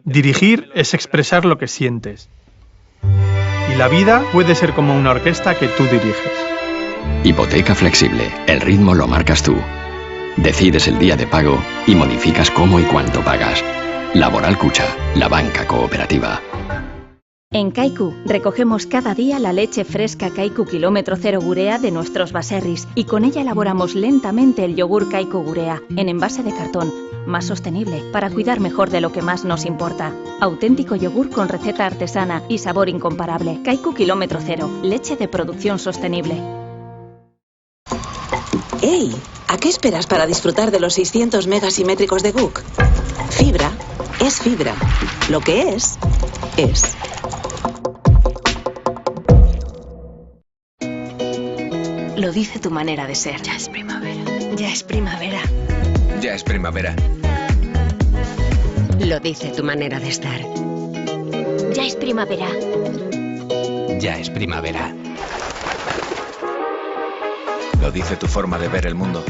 Dirigir es expresar lo que sientes. Y la vida puede ser como una orquesta que tú diriges. Hipoteca flexible. El ritmo lo marcas tú. Decides el día de pago y modificas cómo y cuánto pagas. Laboral Cucha, la banca cooperativa. En Kaiku recogemos cada día la leche fresca Kaiku Kilómetro Cero Gurea de nuestros baserris y con ella elaboramos lentamente el yogur Kaiku Gurea en envase de cartón, más sostenible para cuidar mejor de lo que más nos importa. Auténtico yogur con receta artesana y sabor incomparable. Kaiku Kilómetro Cero, leche de producción sostenible. ¡Ey! ¿A qué esperas para disfrutar de los 600 megasimétricos de GUC? Fibra es fibra. Lo que es. Lo dice tu manera de ser. Ya es primavera. Ya es primavera. Ya es primavera. Lo dice tu manera de estar. Ya es primavera. Ya es primavera. Lo dice tu forma de ver el mundo.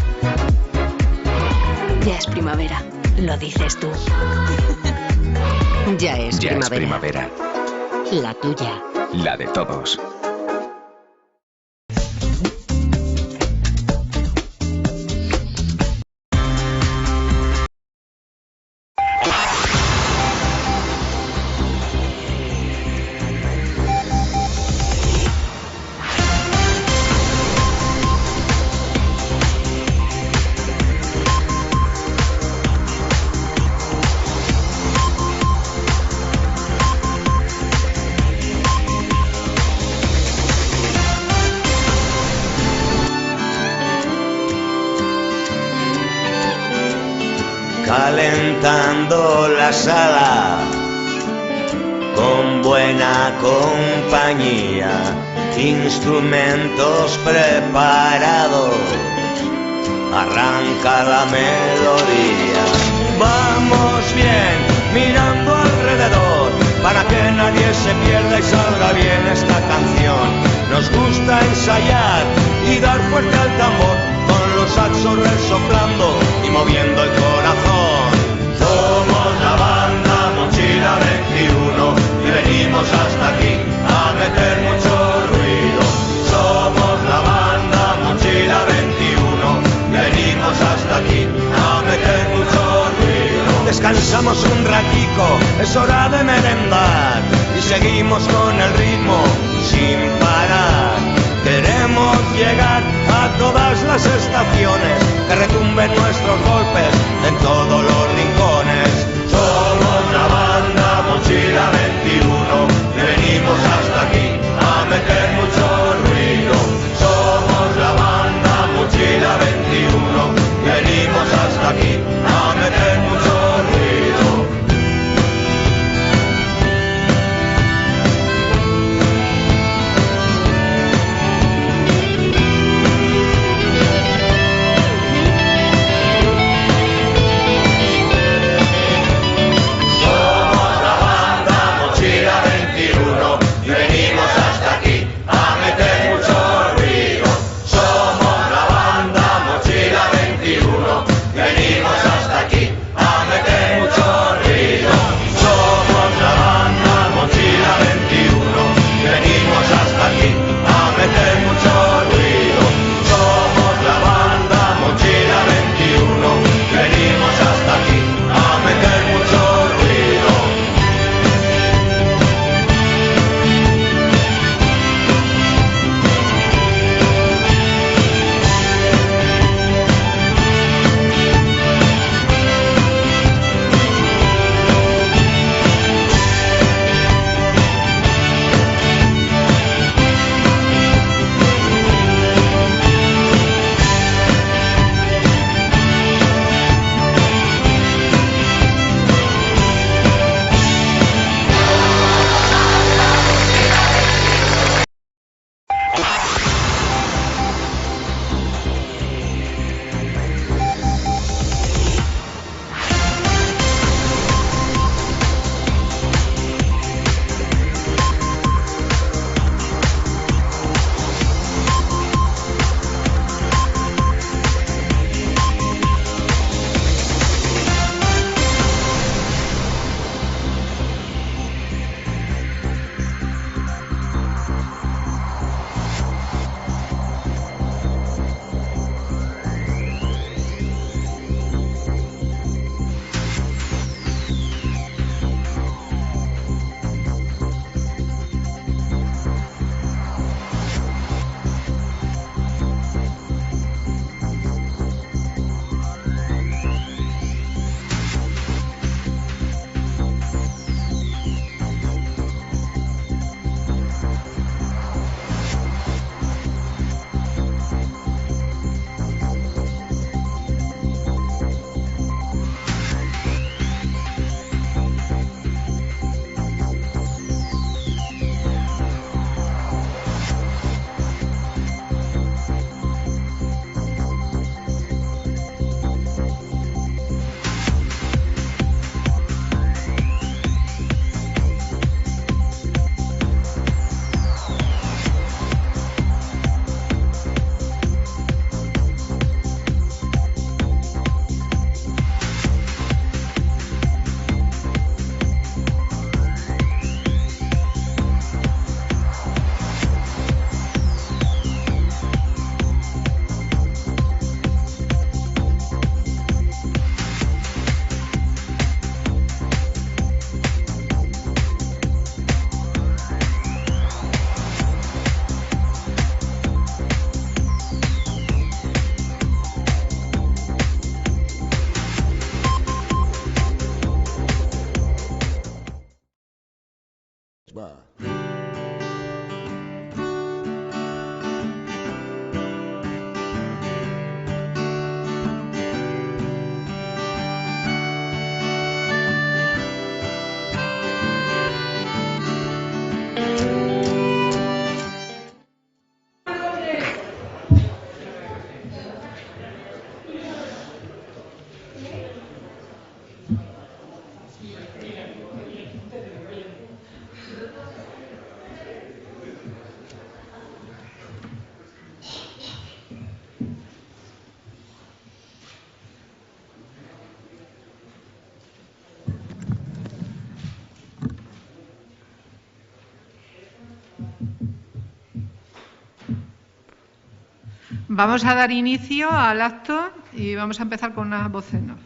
Ya es primavera. Lo dices tú. Ya es Ya primavera. es primavera. La tuya. La de todos. Calentando la sala con buena compañía, instrumentos preparados, arranca la melodía. Vamos bien, mirando alrededor, para que nadie se pierda y salga bien esta canción. Nos gusta ensayar y dar fuerte al tambor, con los saxos resoplando y moviendo el corazón. Somos la banda Mochila 21 y venimos hasta aquí a meter mucho ruido. Somos la banda Mochila 21 y venimos hasta aquí a meter mucho ruido. Descansamos un ratico, es hora de merendar y seguimos con el ritmo sin parar. Queremos llegar a todas las estaciones, que retumben nuestros golpes en todos los rincones. Somos la banda Mochila 21 y venimos hasta aquí a meter mucho ruido. Somos la banda Mochila 21 y venimos hasta aquí a meter mucho ruido. va. Vamos a dar inicio al acto y vamos a empezar con una voz en off.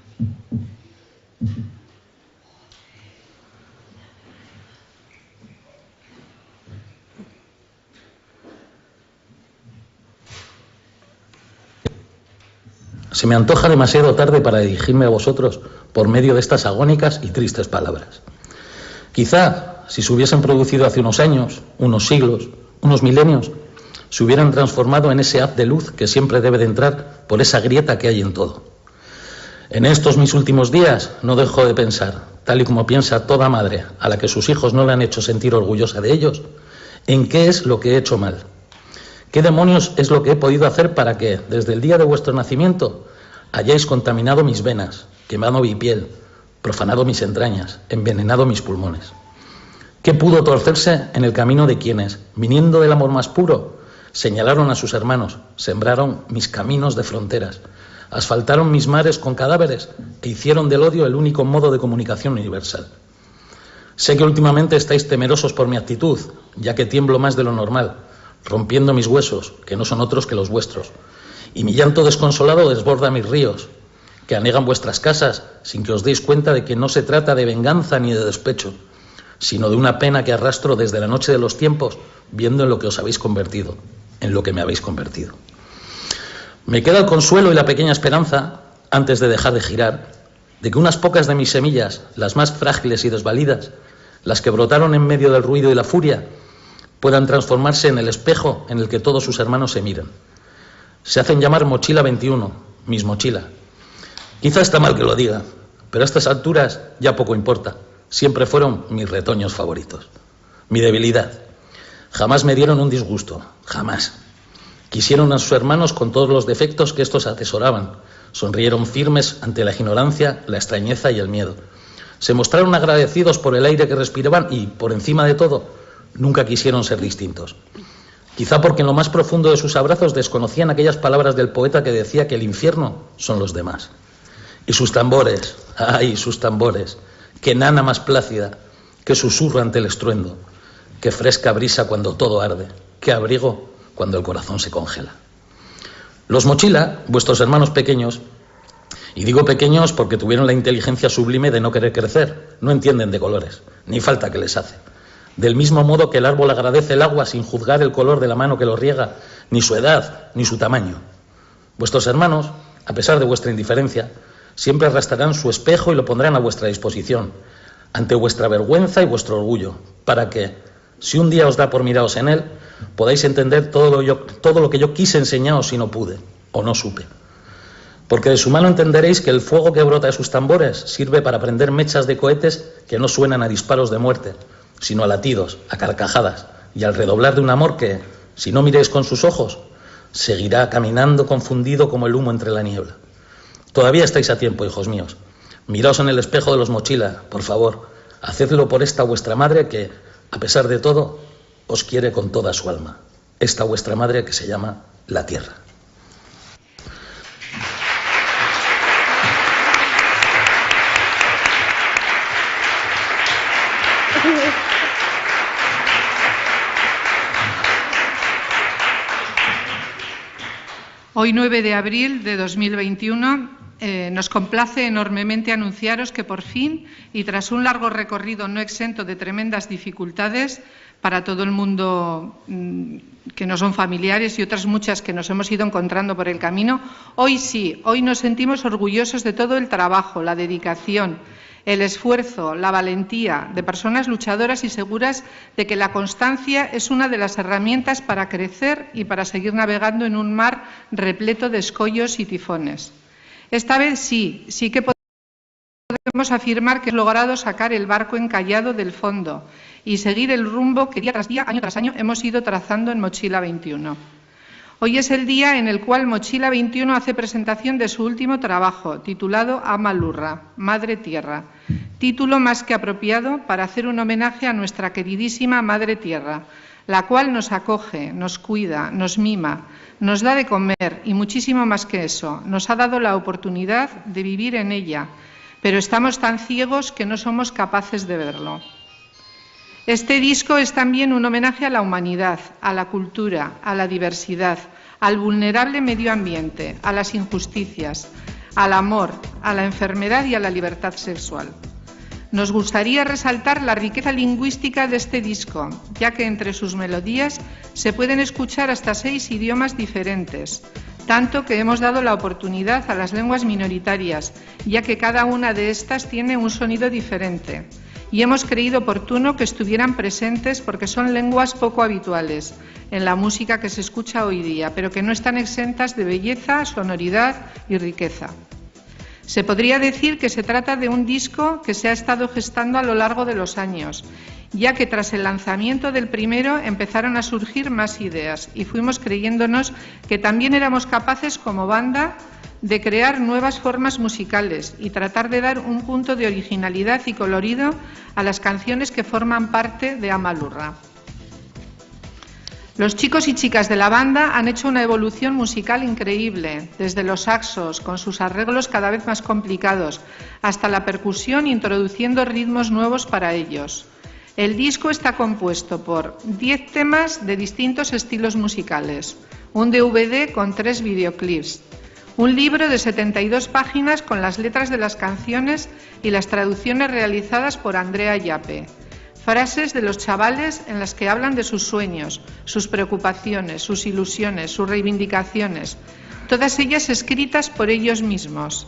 Se me antoja demasiado tarde para dirigirme a vosotros por medio de estas agónicas y tristes palabras. Quizá, si se hubiesen producido hace unos años, unos siglos, unos milenios, se hubieran transformado en ese haz de luz que siempre debe de entrar por esa grieta que hay en todo. En estos mis últimos días no dejo de pensar, tal y como piensa toda madre a la que sus hijos no le han hecho sentir orgullosa de ellos, en qué es lo que he hecho mal. ¿Qué demonios es lo que he podido hacer para que, desde el día de vuestro nacimiento, hayáis contaminado mis venas, quemado mi piel, profanado mis entrañas, envenenado mis pulmones? ¿Qué pudo torcerse en el camino de quienes, viniendo del amor más puro, señalaron a sus hermanos, sembraron mis caminos de fronteras, asfaltaron mis mares con cadáveres e hicieron del odio el único modo de comunicación universal? Sé que últimamente estáis temerosos por mi actitud, ya que tiemblo más de lo normal, rompiendo mis huesos, que no son otros que los vuestros, y mi llanto desconsolado desborda mis ríos, que anegan vuestras casas sin que os deis cuenta de que no se trata de venganza ni de despecho, sino de una pena que arrastro desde la noche de los tiempos, viendo en lo que os habéis convertido, en lo que me habéis convertido. Me queda el consuelo y la pequeña esperanza, antes de dejar de girar, de que unas pocas de mis semillas, las más frágiles y desvalidas, las que brotaron en medio del ruido y la furia, puedan transformarse en el espejo en el que todos sus hermanos se miran. Se hacen llamar Mochila 21, mis mochila. Quizá está mal que lo diga, pero a estas alturas ya poco importa. Siempre fueron mis retoños favoritos. Mi debilidad. Jamás me dieron un disgusto, jamás. Quisieron a sus hermanos con todos los defectos que estos atesoraban. Sonrieron firmes ante la ignorancia, la extrañeza y el miedo. Se mostraron agradecidos por el aire que respiraban y, por encima de todo, nunca quisieron ser distintos. Quizá porque en lo más profundo de sus abrazos desconocían aquellas palabras del poeta que decía que el infierno son los demás. Y sus tambores, ¡ay, sus tambores! Qué nana más plácida, qué susurro ante el estruendo, qué fresca brisa cuando todo arde, qué abrigo cuando el corazón se congela. Los mochila, vuestros hermanos pequeños, y digo pequeños porque tuvieron la inteligencia sublime de no querer crecer, no entienden de colores, ni falta que les hace. Del mismo modo que el árbol agradece el agua sin juzgar el color de la mano que lo riega, ni su edad, ni su tamaño. Vuestros hermanos, a pesar de vuestra indiferencia, siempre arrastrarán su espejo y lo pondrán a vuestra disposición, ante vuestra vergüenza y vuestro orgullo, para que, si un día os da por miraros en él, podáis entender todo lo que yo quise enseñaros y no pude, o no supe. Porque de su mano entenderéis que el fuego que brota de sus tambores sirve para prender mechas de cohetes que no suenan a disparos de muerte, sino a latidos, a carcajadas, y al redoblar de un amor que, si no miréis con sus ojos, seguirá caminando confundido como el humo entre la niebla. Todavía estáis a tiempo, hijos míos. Miraos en el espejo de los mochila, por favor. Hacedlo por esta vuestra madre que, a pesar de todo, os quiere con toda su alma. Esta vuestra madre que se llama la Tierra. Hoy, 9 de abril de 2021, nos complace enormemente anunciaros que por fin, y tras un largo recorrido no exento de tremendas dificultades para todo el mundo que no son familiares y otras muchas que nos hemos ido encontrando por el camino, hoy sí, hoy nos sentimos orgullosos de todo el trabajo, la dedicación, el esfuerzo, la valentía de personas luchadoras y seguras de que la constancia es una de las herramientas para crecer y para seguir navegando en un mar repleto de escollos y tifones. Esta vez sí que podemos afirmar que hemos logrado sacar el barco encallado del fondo y seguir el rumbo que día tras día, año tras año, hemos ido trazando en Mochila 21. Hoy es el día en el cual Mochila 21 hace presentación de su último trabajo, titulado Ama Lurra, Madre Tierra, título más que apropiado para hacer un homenaje a nuestra queridísima Madre Tierra, la cual nos acoge, nos cuida, nos mima, nos da de comer y muchísimo más que eso, nos ha dado la oportunidad de vivir en ella, pero estamos tan ciegos que no somos capaces de verlo. Este disco es también un homenaje a la humanidad, a la cultura, a la diversidad, al vulnerable medio ambiente, a las injusticias, al amor, a la enfermedad y a la libertad sexual. Nos gustaría resaltar la riqueza lingüística de este disco, ya que entre sus melodías se pueden escuchar hasta 6 idiomas diferentes, tanto que hemos dado la oportunidad a las lenguas minoritarias, ya que cada una de estas tiene un sonido diferente. Y hemos creído oportuno que estuvieran presentes porque son lenguas poco habituales en la música que se escucha hoy día, pero que no están exentas de belleza, sonoridad y riqueza. Se podría decir que se trata de un disco que se ha estado gestando a lo largo de los años, ya que tras el lanzamiento del primero empezaron a surgir más ideas y fuimos creyéndonos que también éramos capaces como banda de crear nuevas formas musicales y tratar de dar un punto de originalidad y colorido a las canciones que forman parte de Ama Lurra. Los chicos y chicas de la banda han hecho una evolución musical increíble, desde los saxos, con sus arreglos cada vez más complicados, hasta la percusión, introduciendo ritmos nuevos para ellos. El disco está compuesto por 10 temas de distintos estilos musicales, un DVD con 3 videoclips, un libro de 72 páginas con las letras de las canciones y las traducciones realizadas por Andrea Yape. Frases de los chavales en las que hablan de sus sueños, sus preocupaciones, sus ilusiones, sus reivindicaciones, todas ellas escritas por ellos mismos.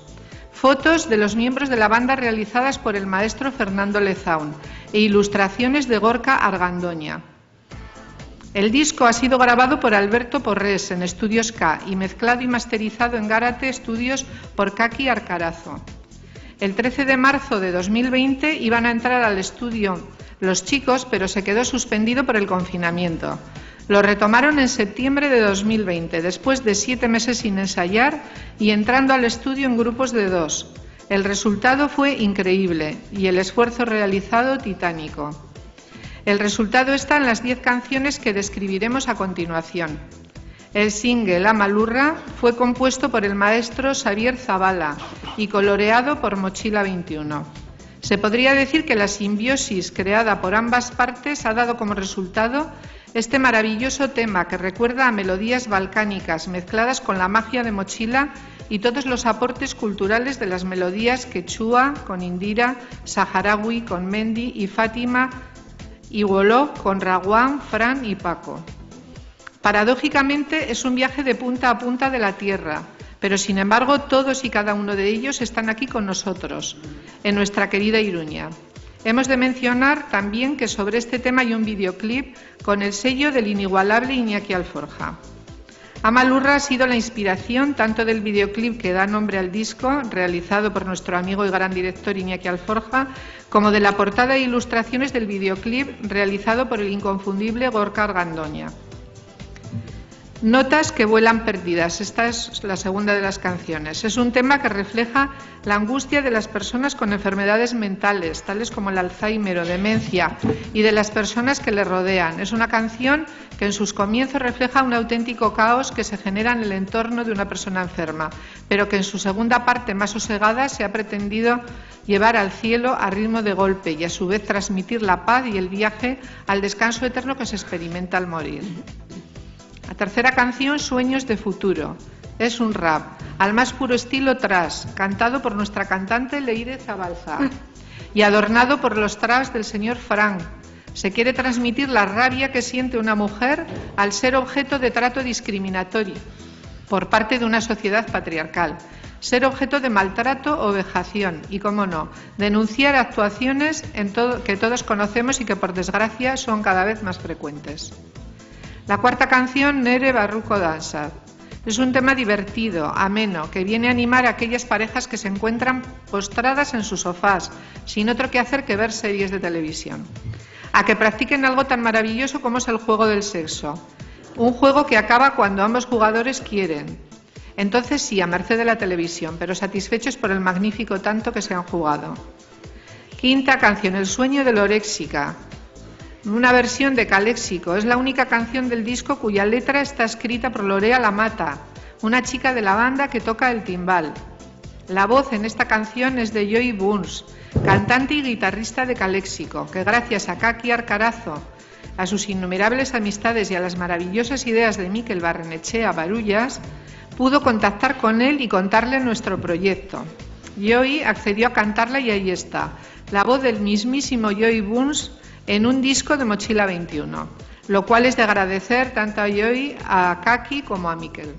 Fotos de los miembros de la banda realizadas por el maestro Fernando Lezaun e ilustraciones de Gorka Argandoña. El disco ha sido grabado por Alberto Porrés en Estudios K y mezclado y masterizado en Gárate Estudios por Kaki Arcarazo. El 13 de marzo de 2020 iban a entrar al estudio los chicos, pero se quedó suspendido por el confinamiento. Lo retomaron en septiembre de 2020, después de 7 meses sin ensayar y entrando al estudio en grupos de 2. El resultado fue increíble y el esfuerzo realizado titánico. El resultado está en las 10 canciones que describiremos a continuación. El single Ama Lurra fue compuesto por el maestro Xavier Zavala y coloreado por Mochila 21. Se podría decir que la simbiosis creada por ambas partes ha dado como resultado este maravilloso tema que recuerda a melodías balcánicas mezcladas con la magia de Mochila y todos los aportes culturales de las melodías quechua con Indira, saharaui con Mendi y Fátima, y Woló con Raguán, Fran y Paco. Paradójicamente es un viaje de punta a punta de la tierra, pero sin embargo todos y cada uno de ellos están aquí con nosotros, en nuestra querida Iruña. Hemos de mencionar también que sobre este tema hay un videoclip con el sello del inigualable Iñaki Alforja. Ama Lurra ha sido la inspiración tanto del videoclip que da nombre al disco, realizado por nuestro amigo y gran director Iñaki Alforja, como de la portada e ilustraciones del videoclip realizado por el inconfundible Gorka Argandoña. Notas que vuelan perdidas. Esta es la segunda de las canciones. Es un tema que refleja la angustia de las personas con enfermedades mentales, tales como el Alzheimer o demencia, y de las personas que le rodean. Es una canción que en sus comienzos refleja un auténtico caos que se genera en el entorno de una persona enferma, pero que en su segunda parte más sosegada se ha pretendido llevar al cielo a ritmo de golpe y a su vez transmitir la paz y el viaje al descanso eterno que se experimenta al morir. La tercera canción, Sueños de Futuro, es un rap, al más puro estilo thrash, cantado por nuestra cantante Leire Zabalza y adornado por los traps del señor Frank. Se quiere transmitir la rabia que siente una mujer al ser objeto de trato discriminatorio por parte de una sociedad patriarcal. ser objeto de maltrato o vejación y, cómo no, denunciar actuaciones que todos conocemos y que, por desgracia, son cada vez más frecuentes. La cuarta canción, Nere Barruko Dansa. Es un tema divertido, ameno, que viene a animar a aquellas parejas que se encuentran postradas en sus sofás, sin otro que hacer que ver series de televisión. A que practiquen algo tan maravilloso como es el juego del sexo. Un juego que acaba cuando ambos jugadores quieren. Entonces sí, a merced de la televisión, pero satisfechos por el magnífico tanto que se han jugado. Quinta canción, El sueño de Loréxica. Una versión de Caléxico. Es la única canción del disco cuya letra está escrita por Lorea Lamata, una chica de la banda que toca el timbal. La voz en esta canción es de Joey Burns, cantante y guitarrista de Caléxico, que gracias a Kaki Arcarazo, a sus innumerables amistades y a las maravillosas ideas de Mikel Barrenechea Barullas, pudo contactar con él y contarle nuestro proyecto. Joey accedió a cantarla y ahí está, la voz del mismísimo Joey Burns en un disco de Mochila 21, lo cual es de agradecer tanto a Joey, a Kaki como a Mikel.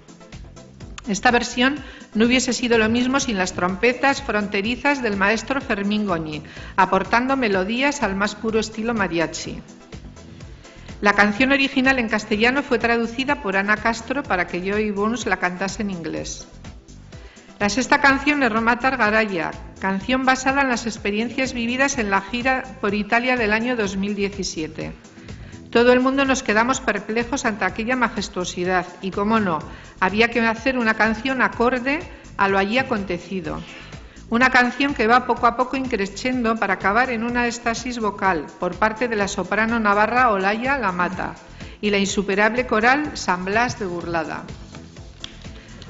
Esta versión no hubiese sido lo mismo sin las trompetas fronterizas del maestro Fermín Goñi, aportando melodías al más puro estilo mariachi. La canción original en castellano fue traducida por Ana Castro para que Joey Burns la cantase en inglés. La sexta canción es Romatar Garaya, canción basada en las experiencias vividas en la gira por Italia del año 2017. Todo el mundo nos quedamos perplejos ante aquella majestuosidad y, cómo no, había que hacer una canción acorde a lo allí acontecido. Una canción que va poco a poco increciendo para acabar en una éxtasis vocal por parte de la soprano navarra Olaya Lamata y la insuperable coral San Blas de Burlada.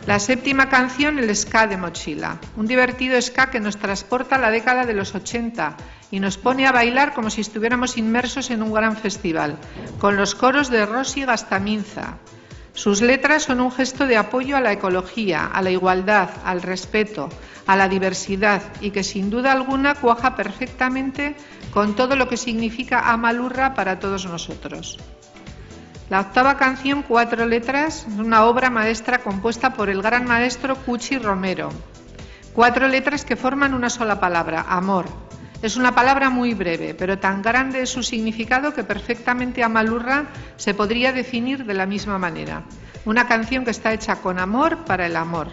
La séptima canción, el ska de Mochila, un divertido ska que nos transporta a la década de los 80 y nos pone a bailar como si estuviéramos inmersos en un gran festival, con los coros de Rosy Gastaminza. Sus letras son un gesto de apoyo a la ecología, a la igualdad, al respeto, a la diversidad y que sin duda alguna cuaja perfectamente con todo lo que significa Amalurra para todos nosotros. La octava canción, 4 letras, es una obra maestra compuesta por el gran maestro Cuchi Romero. 4 letras que forman una sola palabra, amor. Es una palabra muy breve, pero tan grande es su significado que perfectamente Amalurra se podría definir de la misma manera. Una canción que está hecha con amor para el amor.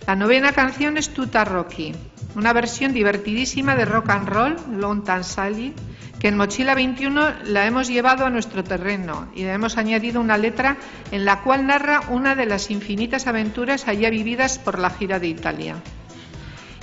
La novena canción es Tuta Rocky, una versión divertidísima de rock and roll, Long Tan Sally, que en Mochila 21 la hemos llevado a nuestro terreno y le hemos añadido una letra en la cual narra una de las infinitas aventuras allá vividas por la gira de Italia.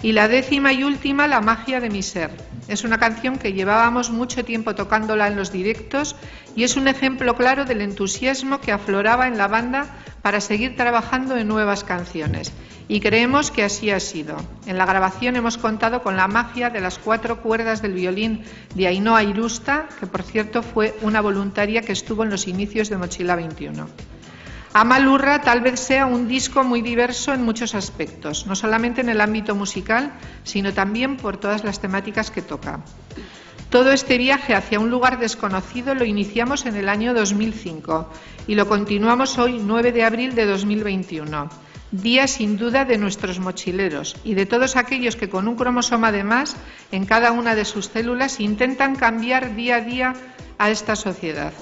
Y la décima y última, La magia de mi ser. Es una canción que llevábamos mucho tiempo tocándola en los directos y es un ejemplo claro del entusiasmo que afloraba en la banda para seguir trabajando en nuevas canciones. Y creemos que así ha sido. En la grabación hemos contado con la magia de las 4 cuerdas del violín de Ainhoa Irusta, que por cierto fue una voluntaria que estuvo en los inicios de Mochila 21. Amalurra tal vez sea un disco muy diverso en muchos aspectos, no solamente en el ámbito musical, sino también por todas las temáticas que toca. Todo este viaje hacia un lugar desconocido lo iniciamos en el año 2005 y lo continuamos hoy, 9 de abril de 2021. Día sin duda de nuestros mochileros y de todos aquellos que con un cromosoma de más en cada una de sus células intentan cambiar día a día a esta sociedad,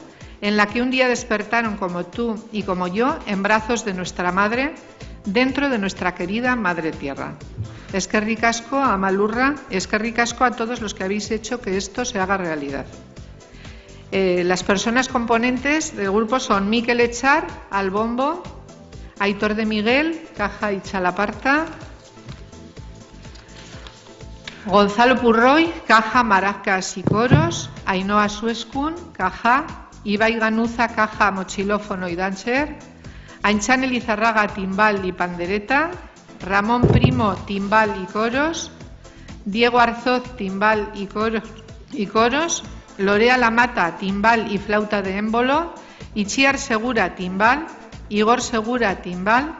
en la que un día despertaron como tú y como yo en brazos de nuestra madre, dentro de nuestra querida Madre Tierra. Eskerrik asko a Amalurra, eskerrik asko a todos los que habéis hecho que esto se haga realidad. Las personas componentes del grupo son Mikel Echar, al bombo, Aitor de Miguel, caja y chalaparta, Gonzalo Purroy, caja, maracas y coros, Ainhoa Sueskun, caja, Ibai Ganuza, caja, mochilófono y dancer, Aintzane Lizarraga, timbal y pandereta, Ramón Primo, timbal y coros, Diego Arzoz, timbal y coros, Lorea Lamata, timbal y flauta de émbolo, Itziar Segura, timbal, Igor Segura, timbal,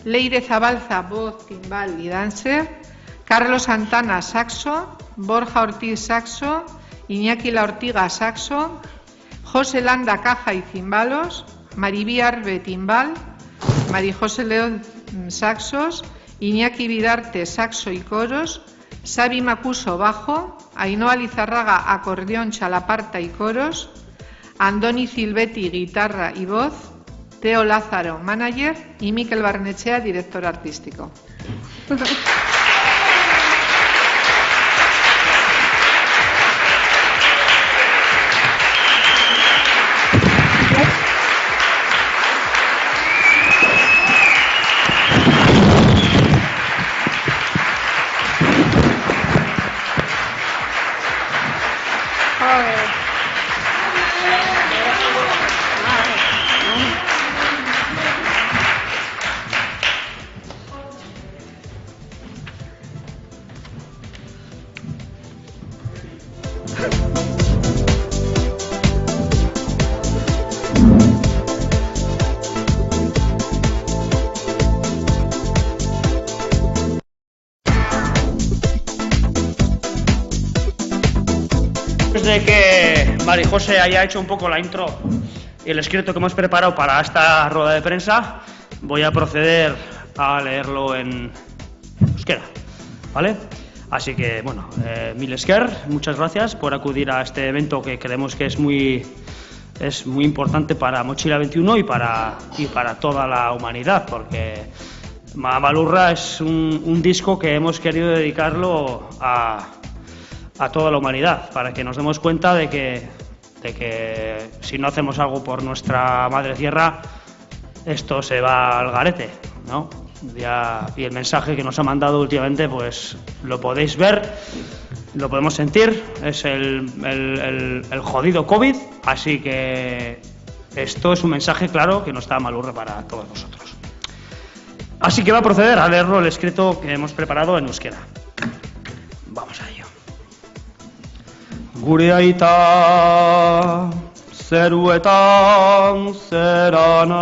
Leire Zabalza, voz, timbal y dancer, Carlos Santana, saxo, Borja Ortiz, saxo, Iñaki La Ortiga, saxo, José Landa, caja y cimbalos, Maribí Arbe, timbal, Marijose León, saxos Iñaki Bidarte, saxo y coros, Xabi Macuso, bajo, Ainhoa Lizarraga, acordeón, chalaparta y coros, Andoni Silvetti, guitarra y voz, Teo Lázaro, manager, y Mikel Barnechea, director artístico. De que Mari José haya hecho un poco la intro y el escrito que hemos preparado para esta rueda de prensa, voy a proceder a leerlo en euskera, ¿vale? Así que, bueno, mil esker, muchas gracias por acudir a este evento que creemos que es muy importante para Mochila 21 y para toda la humanidad, porque Mamalurra es un disco que hemos querido dedicarlo a toda la humanidad, para que nos demos cuenta de que si no hacemos algo por nuestra madre tierra, esto se va al garete, ¿no? Y el mensaje que nos ha mandado últimamente, pues lo podéis ver, lo podemos sentir, es el jodido COVID, así que esto es un mensaje claro que nos da Malurra para todos nosotros. Así que va a proceder a leerlo el escrito que hemos preparado en euskera. Vamos a ello. Gure aita zeruetan zerana.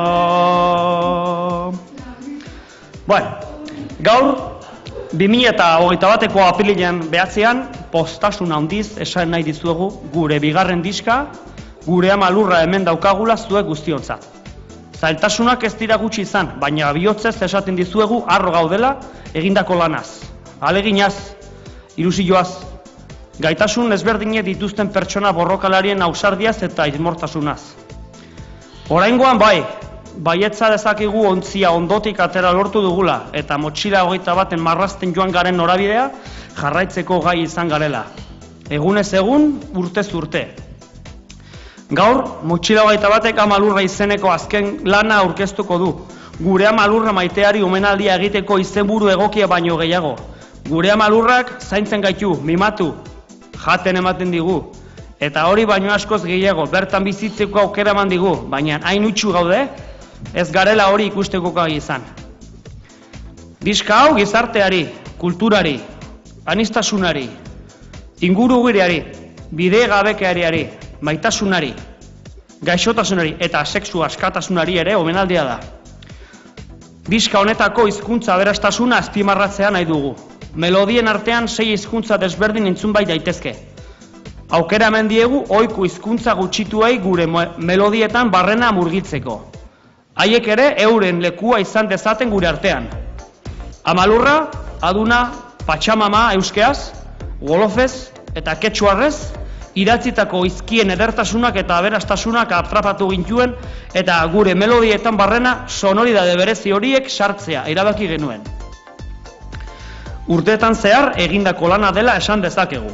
Bueno, gaur 2021ko apirilean 9 postasun handiz esan nahi dizuegu gure bigarren diska, gure Malurra hemen daukagula zuek guztiontzat. Zailtasunak ez dira gutxi izan, baina bihotzez esaten dizuegu harro gaudela egindako lanaz, aleginaz, ilusioaz, gaitasun ezberdinek dituzten pertsona borrokalarien ausardiaz eta irmortasunaz. Oraingoan baietza dezakigu ontzia ondotik atera lortu dugula eta Motxila 21 marrazten joan garen norabidea jarraitzeko gai izan garela. Egunez egun, urtez urte. Gaur, Motxila 21ek Malurra izeneko azken lana aurkeztuko du. Gure Malurra maiteari omenaldia egiteko izenburu egokia baino gehiago. Gure Malurrak zaintzen gaitu, mimatu, jaten ematen digu. Eta hori baino askoz gehiago, bertan bizitzeko aukera eman digu, baina hain utxu gaude, ez garela hori ikusteko gai izan. Diska hau gizarteari, kulturari, anistasunari, ingurugireari, bide gabekeariari, maitasunari, gaixotasunari eta sexu askatasunari ere omenaldia da. Diska honetako hizkuntza aberastasuna azpimarratzea nahi dugu. Melodien artean 6 hizkuntza desberdin entzun bai daitezke. Aukera hemen diegu ohiko hizkuntza gutxituei gure melodietan barrena murgiltzeko. Haiek ere euren lekua izan dezaten gure artean. Malurra, aduna, patxamama euskeaz, golofez eta ketxuarrez, idatzitako hizkien edertasunak eta aberastasunak atrapatu gintuen eta gure melodietan barrena sonoridade berezi horiek sartzea erabaki genuen. Urteetan zehar egindako lana dela esan dezakegu.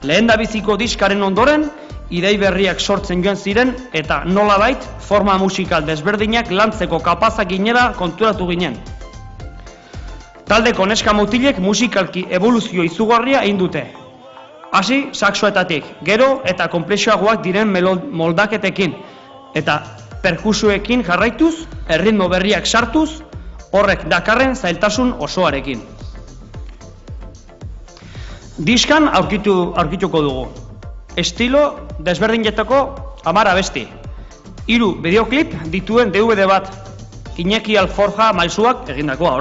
Lehendabiziko diskaren ondoren, idei berriak sortzen joan ziren eta nolabait forma musikal desberdinak lantzeko kapazak ginela konturatu ginen. Taldeko neska mutilek musikalki evoluzio izugarria egin dute. Hasi saxoetatik, gero eta konplexuagoak diren moldaketekin eta perkusioekin jarraituz, erritmo berriak sartuz, horrek dakarren zailtasun osoarekin. Diskan aurkituko dugu. Estilo desberdinetako 10 abesti. 3 bideoklip dituen DVD bat. Iñaki Alforja maizuak egindakoa,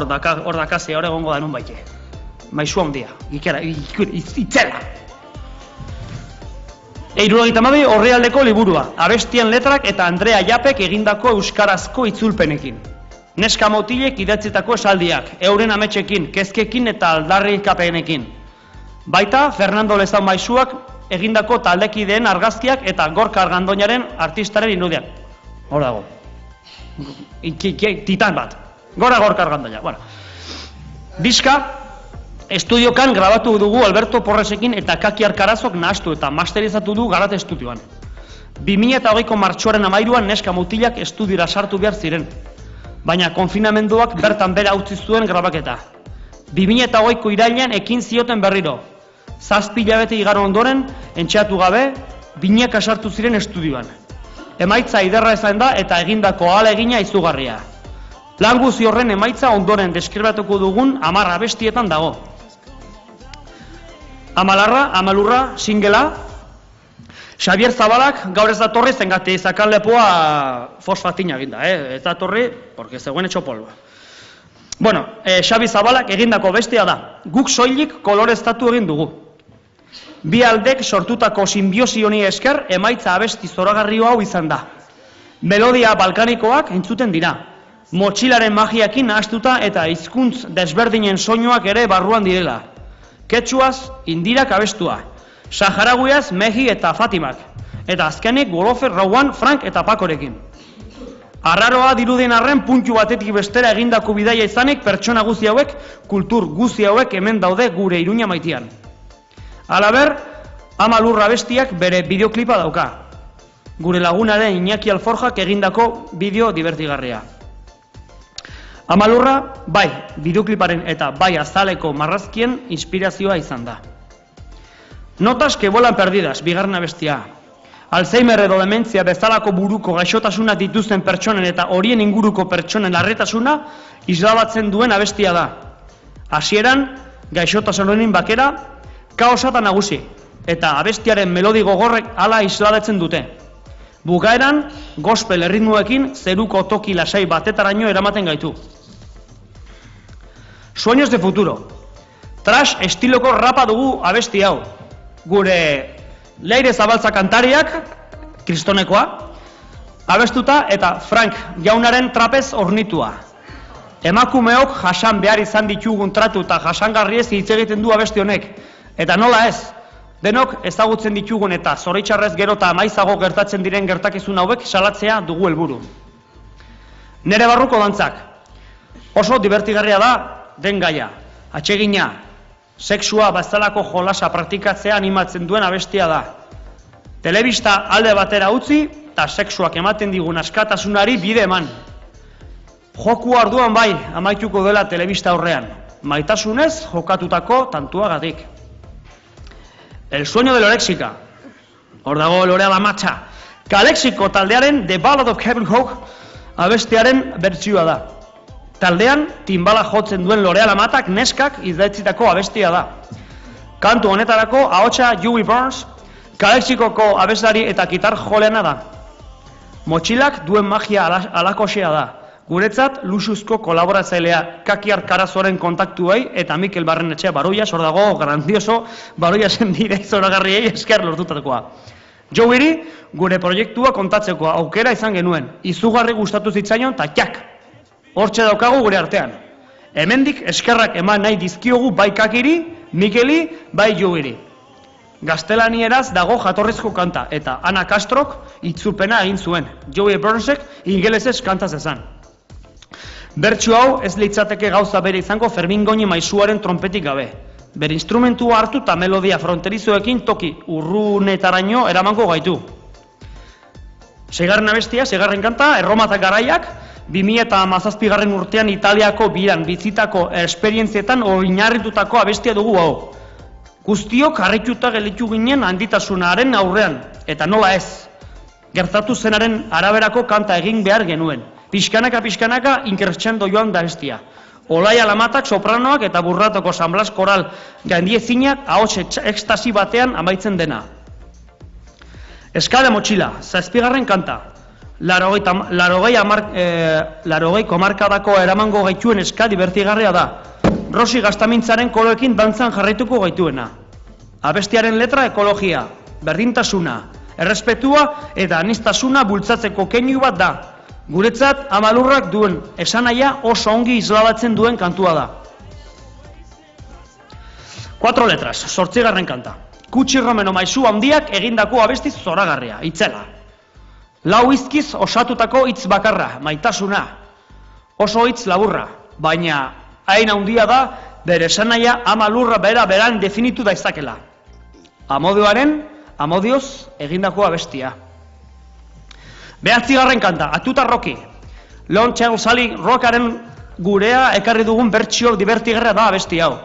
hor dakazia hor egongo da nun baite. Maizu handia, ikera, itzela. 72 orrialdeko liburua, abestien letrak eta Andrea Japek egindako euskarazko itzulpenekin. Neska motilek idatzitako esaldiak, euren ametsekin, kezkekin eta aldarrikapenekin. Baita, Fernando Lezaun Maisuak egindako taldekideen argazkiak eta Gorka Argandoñaren artistaren irudiak. Hor dago. Titan bat. Gora Gorka Argandoña. Bueno. Diska, estudiokan grabatu dugu Alberto Porresekin eta Kaki Arkarazok nahastu eta masterizatu du Garate Estudioan. 2008ko martxoaren 13an neska mutilak estudiora sartu behar ziren. Baina konfinamenduak bertan bera utzi zuen grabaketa. 2008ko irailean ekin zioten berriro. 7 hilabete igaro ondoren, entxeatu gabe, binaka sartu ziren estudioan. Emaitza iderra esan da eta egindako ahalegina izugarria. Lan guzi horren emaitza ondoren deskribatuko dugun 10 abestietan dago. Amalarra, Amalurra, singela, Xavier Zabalak gaur ez datorri zengate izakan lepoa fosfatina eginda, ez datorri, porque zegoen etxo polva. Bueno, Xavi Zabalak egindako bestia da, guk soilik koloreztatu egin dugu. Bi aldek sortutako simbiosi honi esker emaitza abesti zoragarri hau izan da. Melodia balkanikoak entzuten dira. Motxilaren magiakin nahastuta eta hizkuntz desberdinen soinuak ere barruan direla. Ketxuaz, indirak abestua. Saharaguiaz, Mehi eta Fatimak. Eta azkenik Wolofer, Rauan, Frank eta Pakorekin. Arraroa dirudien arren puntu batetik bestera egindako bidaia izanik pertsona guzi hauek, kultur guzi hauek hemen daude gure Iruña maitian. Halaber, Amalurra abestiak bere bideoklipa dauka. Gure lagunaren Iñaki Alforjak egindako bideo divertigarria. Amalurra, bai, bideokliparen eta bai azaleko marrazkien inspirazioa izan da. Notas que volan perdidas, bigarren abestia. Alzheimer edo dementzia bezalako buruko gaixotasuna dituzten pertsonen eta horien inguruko pertsonen larretasuna islabatzen duen abestia da. Hasieran, gaixotasunen bakera, kaosata nagusi, eta abestiaren melodi gogorrek hala islabatzen dute. Bukaeran, gospel erritmoekin zeruko toki lasai batetaraino eramaten gaitu. Sueños de futuro. Trash estiloko rapa dugu abesti hau. Gure Leire Zabaltza kantariak, kristonekoa, abestuta eta Frank jaunaren trapez ornitua. Emakumeok jasan behar izan ditugun tratu eta jasangarriez hitz egiten du abesti honek. Eta nola ez, denok ezagutzen ditugun eta zoritxarrez gero eta maizago gertatzen diren gertakizun hauek salatzea dugu helburu. Nere barruko dantzak. Oso divertigarria da den gaia, atsegina, sexua bazalako jolasa praktikatzea animatzen duen abestia da. Telebista alde batera utzi eta sexuak ematen digun askatasunari bide eman. Joku arduan bai amaituko dela telebista aurrean, maitasunez jokatutako tantuagatik. El sueño de Lorexica. Hor dago Lorea Lamatxa. Kalexiko taldearen The Ballad of Kevin Hawke abestiaren bertsioa da. Taldean, timbala jotzen duen Lorea Lamatak neskak idatzitako abestia da. Kantu honetarako ahotsa Huey Burns, Kalexikoko abeslari eta gitar joleana da. Motxilak duen magia alakosea da. Guretzat, luxuzko kolaboratzailea Kaki Arkarazoren kontaktuei eta Mikel Barrenetxea Baroias, hor dago grandioso Baroiasen bidei zoragarriei esker lortutakoa. Joeri, gure proiektua kontatzeko aukera izan genuen, izugarri gustatu zitzaion eta jak! Hortxe daukagu gure artean. Hemendik eskerrak eman nahi dizkiogu bai Kakiri, Mikeli, bai Joeri. Gaztelanieraz dago jatorrizko kanta eta Ana Castrok itzulpena egin zuen, Joey Burnsek ingelesez kantaz ezan. Bertsu hau ez litzateke gauza bere izango Fermin Goñi Maisuaren trompetik gabe. Bere instrumentua hartu eta melodia fronterizoekin toki urrunetaraino eramango gaitu. Seigarren abestia, seigarren kanta, Erromatak garaiak, 2017 urtean Italiako biran bizitako esperientzietan oinarritutako abestia dugu hau. Guztiok harrituta gelditu ginen handitasunaren aurrean, eta nola ez. Gertatu zenaren araberako kanta egin behar genuen. Pixkanaka inkretxendo joan da bestia. Olaia Lamatak sopranoak eta Burratoko San Blas koral gaindiezinak ahots ekstasi batean amaitzen dena. Eskale Motxila, 7. kanta. 80 komarkadako eramango gaituen eska divertigarria da. Rosi Gaztamintzaren koloekin dantzan jarraituko gaituena. Abestiaren letra ekologia, berdintasuna, errespetua eta aniztasuna bultzatzeko keinu bat da. Guretzat Amalurrak duen esanahia oso ongi islabatzen duen kantua da. 4 letras, 8. kanta. Kutsi Romeno maisu handiak egindako abestiz zoragarria, itzela. 4 hizkiz osatutako hitz bakarra, maitasuna. Oso hitz laburra, baina hain handia da bere esanahia Amalurra beran definitu daizakela. Amodioz egindako abestia. 9. kanta, Atuta Rocky. Lon Charles rockaren gurea ekarri dugun bertsio divertigarria da abesti hau.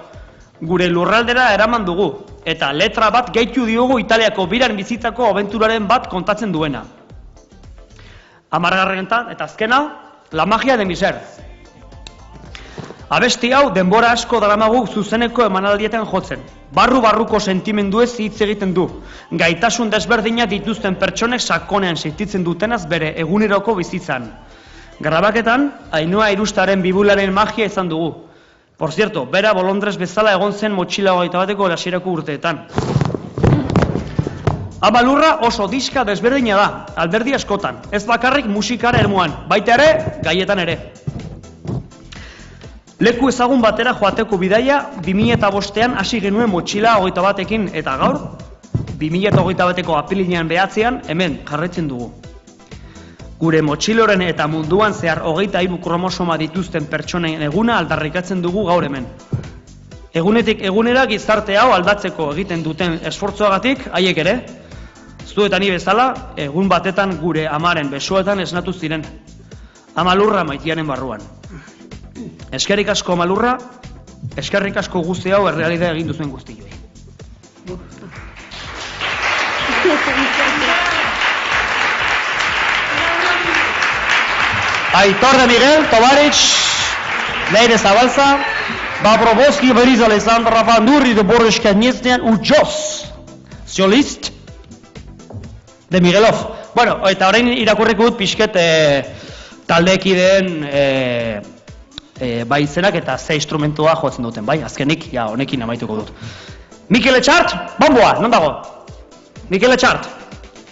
Gure lurraldera eraman dugu, eta letra bat gehitu diogu Italiako biran bizitzako abenturaren bat kontatzen duena. 10. kanta, eta azkena, La magia de mi ser. Abesti hau denbora asko daramagu zuzeneko emanaldietan jotzen. Barru-barruko sentimenduez hitz egiten du. Gaitasun desberdina dituzten pertsonek sakonean sentitzen dutenaz bere eguneroko bizitzan. Grabaketan, Ainhoa Irustaren bibularen magia izan dugu. Por cierto, bera bolondrez bezala egon zen motxila 21ko hasierako urteetan. Amalurra oso diska desberdina da, alderdi askotan. Ez bakarrik musikara ermuan, baita ere, gaietan ere. Leku ezagun batera joateko bidaia 2005an hasi genuen motxila 21ekin eta gaur 2021ko apirilean 9 hemen jarraitzen dugu. Gure motxiloren eta munduan zehar 23 kromosoma dituzten pertsonen eguna aldarrikatzen dugu gaur hemen. Egunetik egunera gizarte hau aldatzeko egiten duten esfortzuagatik haiek ere, zu eta ni bezala, egun batetan gure amaren besoetan esnatu ziren. Amalurra maitiaren barruan. Eskerrik asko Amalurra, eskerrik asko guzti hau errealidea egin duzuen guztioi. Aitor de Miguel, Tovarich, Leire Zabalza, Babroboski, Beriz Alessandra, Rafandurri, de Boris Kaniestian, Ujos, Solist, de Miguelov. Bueno, eta orain irakurriko dut pixket taldeekideen bai izenak eta ze instrumentua jotzen duten, bai? Azkenik, ja, honekin amaituko dut. Mikel Etxart, bomboa, non dago? Mikel Etxart,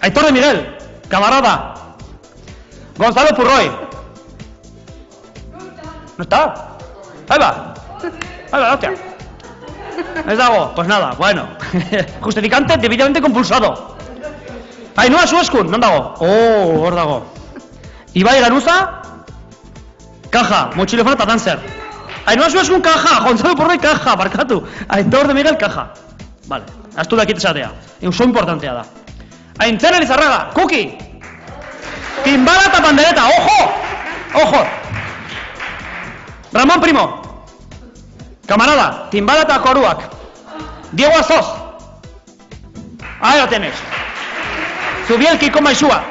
Aitor de Miguel, camarada, Gonzalo Purroy. ¿No está? Ahí va, hostia. ¿Es dago? Pues nada, bueno. Justificante debidamente compulsado. Ainhoa Sueskun, non dago? Oh, hor dago. Ibai Ganuza, caja, mochilofona eta dancer. Ainhoa Sueskun, caja, Gonzalo Purroy, caja, barkatu. Aitor de Miguel, caja. Vale, astu dakit esatea. Oso importantea da. Aintzene Elizarraga, Kuki. Timbala eta pandereta, ojo! Ojo! Ramón Primo. Camarada, timbala eta koruak. Diego Azoz. Ahí lo tenés. Zubielki con maixua.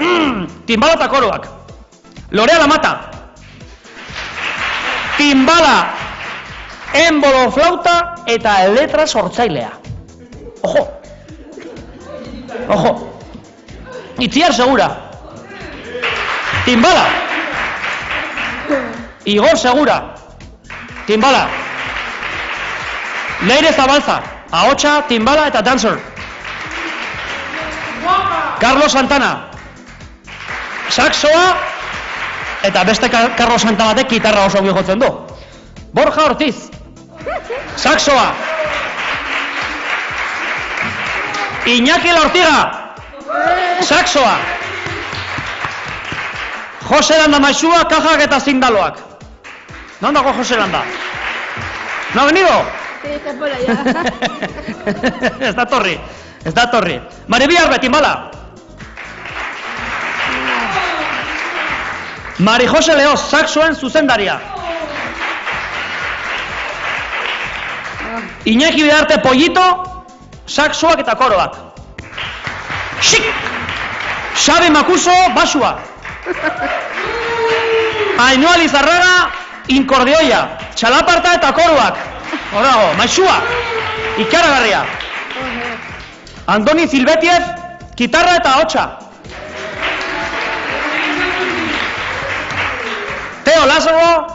Timbala eta koruak. Lorea Lamata. Timbala, embolo flauta eta letra sortzailea. Ojo. Ojo. Itziar Segura. Timbala. Igor Segura. Timbala. Leire Zabalza. Ahotsa, timbala eta dancer. Carlos Santana. Saxoa eta beste Carlos Santana batek gitarra oso ongi jotzen du. Borja Ortiz. Saxoa. Iñaki Lortiga. Saxoa. Jose Landa maixua, kajak eta zindaloak. Non dago Jose Landa? No ha venido? Sí, está por allá. Ez da torri. Maribi Arbe, timbala. Mari Jose Leoz, saxoen zuzendaria. Iñaki Bidarte Pollito, saxoak eta koroak. Xik! Xabi Makuso, basua. Ainhoa Lizarraga, inkordioia. Txalaparta eta koroak. Horago, maixua. Ikaragarria. Andoni Zilbetiev, gitarra eta ahotsa. Teo Lázaro,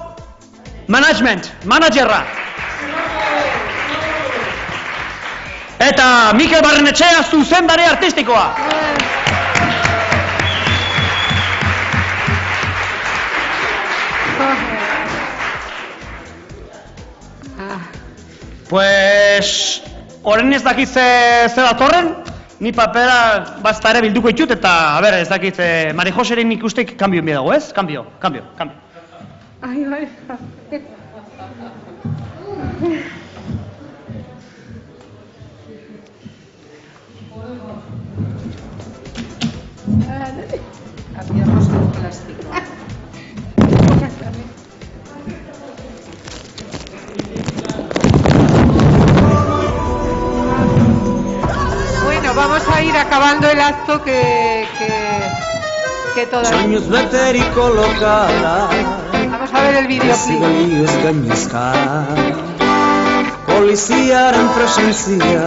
managerra. Eta Mikel Barrenetxea, zuzendari artistikoa. Pues, orain ez dakit ze datorren, ni papera bazta ere bilduko ditut, eta, ez dakit, Mari Joseren ikustek kanbio enbia dago, ez? Kanbio. Ai, bai. Cambiamos el plástico. Bueno, vamos a ir acabando el acto que todavía... Soinuz beteriko lokala. Vamos a ver el videoclip. Zigalioz gainezka poliziaren presentzia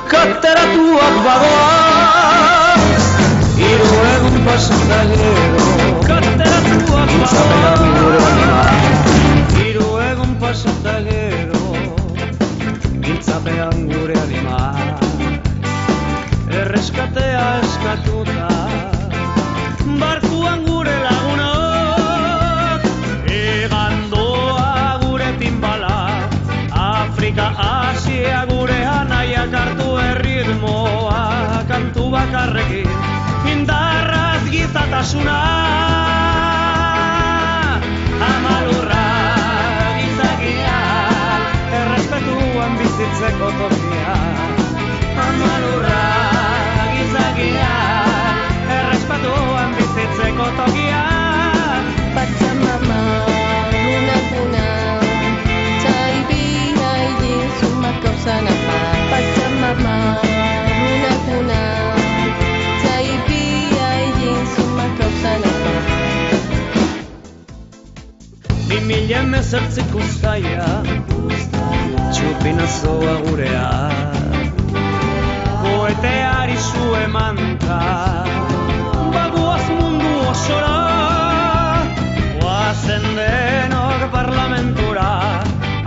kateratuak bagoa hiru egun pasata gero kateratuak bagoa hiru egun pasata gero gintzapean gure anima erreskatea eskatuta barkuan gure lagunok egandoa gure timbala Afrika, Asia gure anaiak hartu erritmoa kantu bakarrekin indarraz gizatasuna amalurra gizakia errespetuan bizitzeko tokia amalurra gizakia errespetuan bizitzeko tokia Pachamama, luna kuna, taibi haidin suma causa napa. Pachamama, luna kuna, taibi haidin suma causa napa. 2018 uztaia, txupinazoa gurea, koeteari zu emanta, bagoaz mundu osora, oazen denok parlamentura,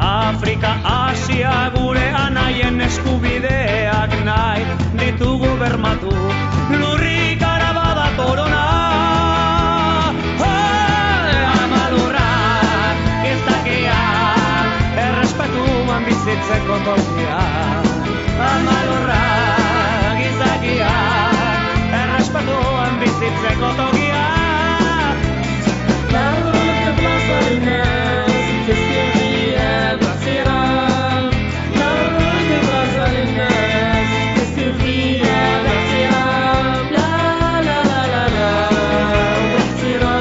Afrika, Asia gure anaien eskubideak nahi ditugu bermatu, lurrik arabada torona. Bizitzeko tokia amalurra gizakia errespetuan bizitzeko tokia Laurke plazarinez kezkirria grazira Laurke plazarinez kezkirria grazira La la la la la grazira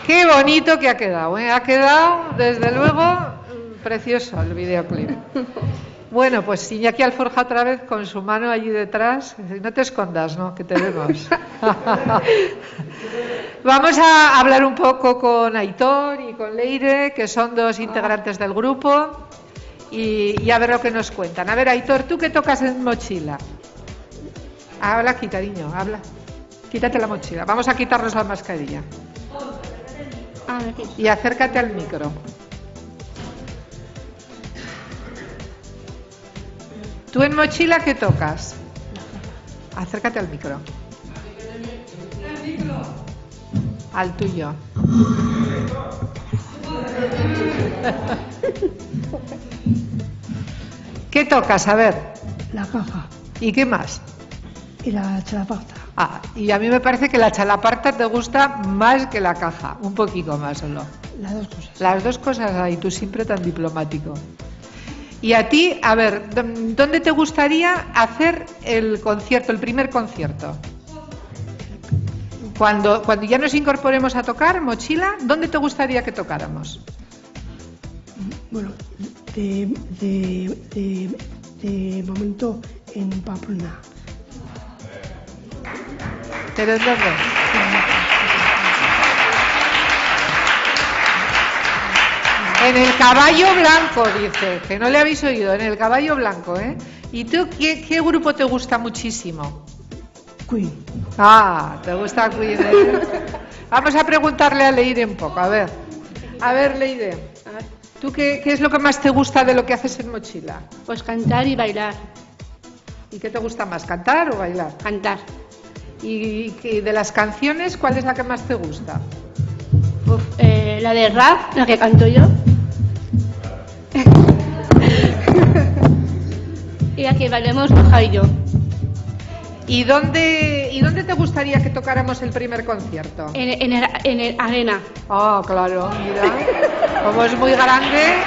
Qué bonito que ha quedado, ¿eh? Ha quedado, desde luego, precioso el videoclip. Bueno, pues Iñaki Alforja otra vez con su mano allí detrás. No te escondas, ¿no? Que te vemos. Vamos a hablar un poco con Aitor y con Leire, que son dos integrantes del grupo, y a ver lo que nos cuentan. A ver, Aitor, ¿tú qué tocas en mochila? Habla aquí, cariño, habla. Quítate la mochila. Vamos a quitarnos la mascarilla. Y acércate al micro. ¿Tú en mochila qué tocas? Acércate al micro. Al tuyo. ¿Qué tocas? A ver. La caja. ¿Y qué más? Y la chalaparta. Ah, y a mí me parece que la chalaparta te gusta más que la caja. Un poquito más solo. Las dos cosas. Las dos cosas ahí, tú siempre tan diplomático. Y a ti, a ver, ¿dónde te gustaría hacer el concierto, el primer concierto? Cuando ya nos incorporemos a tocar, mochila, ¿dónde te gustaría que tocáramos? Bueno, de momento en Pamplona. ¿Pero en dónde? En el Caballo Blanco, dice, que no le habéis oído, en el Caballo Blanco, ¿eh? ¿Y tú qué grupo te gusta muchísimo? Queen. Ah, te gusta Queen, ¿eh? Vamos a preguntarle a Leire un poco, a ver. A ver, Leire, ¿tú qué es lo que más te gusta de lo que haces en mochila? Pues cantar y bailar. ¿Y qué te gusta más, cantar o bailar? Cantar. ¿Y de las canciones, cuál es la que más te gusta? La de rap, la que canto yo. Y la que bailemos Borja y yo. ¿Y dónde te gustaría que tocáramos el primer concierto? En el Arena. Ah, claro, mira. Como es muy grande.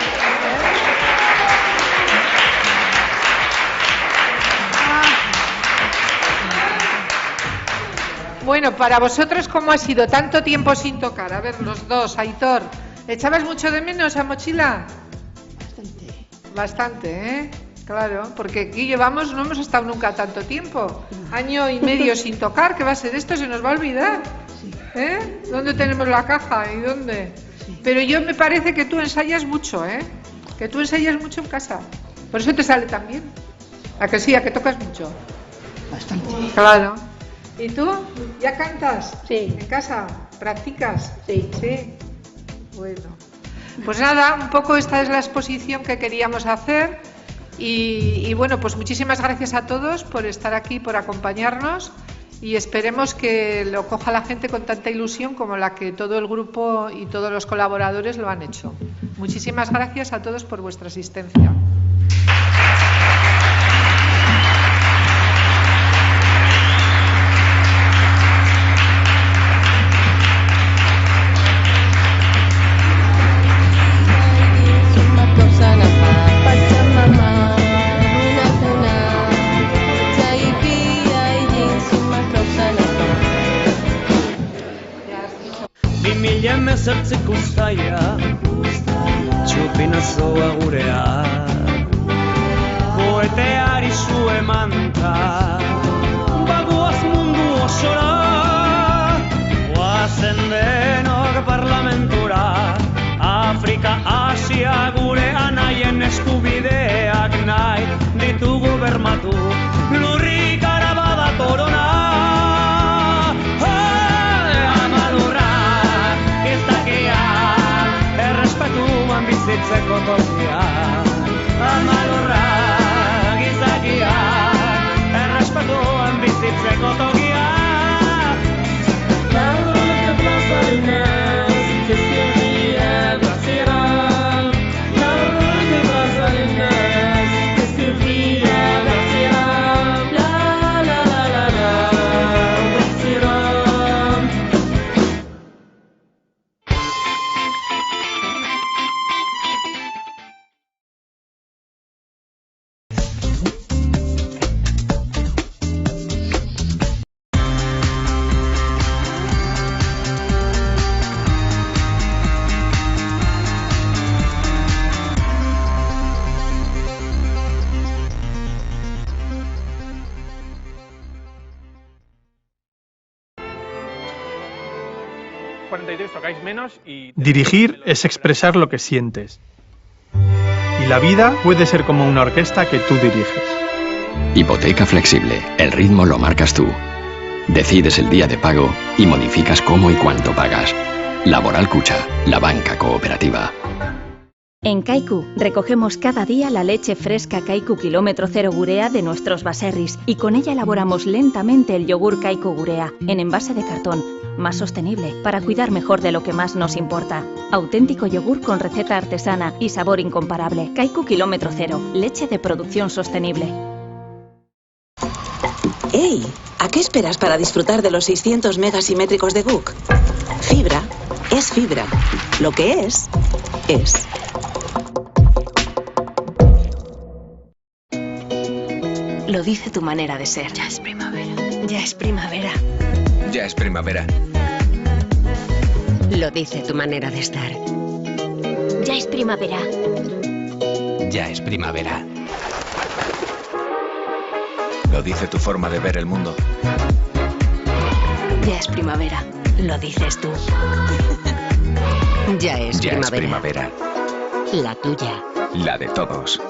Bueno, para vosotros, ¿cómo ha sido tanto tiempo sin tocar? A ver, los dos, Aitor, ¿echabas mucho de menos a mochila? Bastante, ¿eh? Claro, porque aquí llevamos, no hemos estado nunca tanto tiempo. Año y medio sin tocar, ¿qué va a ser esto? Se nos va a olvidar. ¿Eh? ¿Dónde tenemos la caja y dónde? Pero yo me parece que tú ensayas mucho, ¿eh? Que tú ensayas mucho en casa. Por eso te sale tan bien. ¿A que sí? ¿A que tocas mucho? Bastante. Claro. ¿Y tú? ¿Ya cantas? Sí. ¿En casa? ¿Practicas? Sí. Sí. Bueno. Pues nada, un poco esta es la exposición que queríamos hacer. Y bueno, pues muchísimas gracias a todos por estar aquí, por acompañarnos. Y esperemos que lo coja la gente con tanta ilusión como la que todo el grupo y todos los colaboradores lo han hecho. Muchísimas gracias a todos por vuestra asistencia. Zertzeko uztaia, txupinazoa gurea, koeteari zu emanta, bagoaz mundu osora, oazen denok parlamentura, Afrika, Asia, gure anaien eskubideak nahi ditugu bermatu, lurrik arabada torona. Bizitzeko tokia, amalurra gizakia, errespetuan bizitzeko tokia. Laurok plazarina, zizkirria, grazira. Laurok plazarina, zizkirria, grazira. La la la la la, grazira. 43 tocáis menos y... Dirigir es expresar lo que sientes. Y la vida puede ser como una orquesta que tú diriges. Hipoteca flexible. El ritmo lo marcas tú. Decides el día de pago y modificas cómo y cuánto pagas. Laboral Cucha, la banca cooperativa. En Kaiku recogemos cada día la leche fresca Kaiku kilómetro cero gurea de nuestros baserris y con ella elaboramos lentamente el yogur Kaiku gurea en envase de cartón, más sostenible para cuidar mejor de lo que más nos importa. Auténtico yogur con receta artesana y sabor incomparable. Kaiku kilómetro cero, leche de producción sostenible. ¡Ey! ¿A qué esperas para disfrutar de los 600 megasimétricos de Guk? Fibra es fibra. Lo que es, es. Lo dice tu manera de ser. Ya es primavera. Ya es primavera. Ya es primavera. Lo dice tu manera de estar. Ya es primavera. Ya es primavera. Lo dice tu forma de ver el mundo. Ya es primavera. Lo dices tú. Ya es Ya primavera. es primavera. La tuya. La de todos.